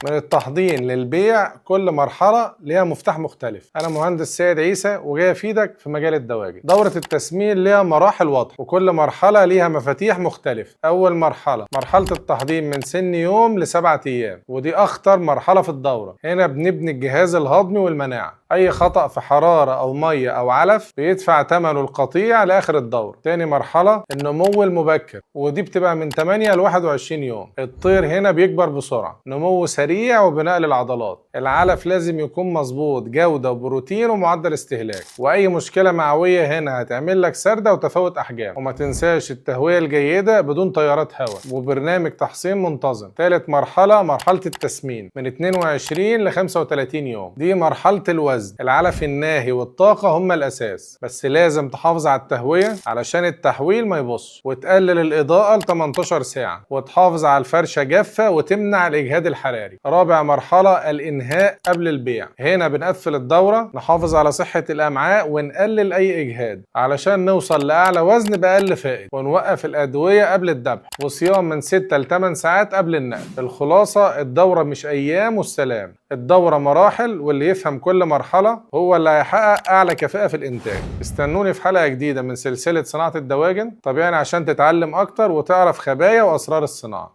من التحضير للبيع كل مرحلة ليها مفتاح مختلف. أنا مهندس سيد عيسى وجاي أفيدك في مجال الدواجن. دورة التسمين ليها مراحل واضحة وكل مرحلة ليها مفاتيح مختلفة. أول مرحلة التحضير من سن يوم ل7 أيام، ودي أخطر مرحلة في الدورة. هنا بنبني الجهاز الهضمي والمناعة. أي خطأ في حرارة أو مية أو علف بيدفع ثمنه القطيع لآخر الدورة. تاني مرحلة النمو المبكر، ودي بتبقى من 8 ل 21 يوم. الطير هنا بيكبر بسرعة، نمو سريع وبناء للعضلات. العلف لازم يكون مظبوط جودة وبروتين ومعدل استهلاك، وأي مشكلة معوية هنا هتعمل لك سردة وتفاوت أحجام. وما تنساش التهوية الجيدة بدون تيارات هواء وبرنامج تحصين منتظم. ثالث مرحلة التسمين من 22 ل 35 يوم، دي مرحلة الوزن. العلف الناهي والطاقة هما الأساس، بس لازم تحافظ على التهوية علشان التحويل ما يبص، وتقلل الإضاءة ل 18 ساعة، وتحافظ على الفرشة جافة وتمنع الإجهاد الحراري. رابع مرحلة الإنهاء قبل البيع. هنا بنقفل الدورة، نحافظ على صحة الأمعاء ونقلل أي إجهاد علشان نوصل لأعلى وزن بأقل فائد، ونوقف الأدوية قبل الذبح، وصيام من 6 ل 8 ساعات قبل النقل. الخلاصة الدورة مش أيام والسلام، الدورة مراحل، واللي يفهم كل مرحلة هو اللي هيحقق أعلى كفاءة في الإنتاج. استنوني في حلقة جديدة من سلسلة صناعة الدواجن طبيعي، عشان تتعلم أكتر وتعرف خبايا وأسرار الصناعة.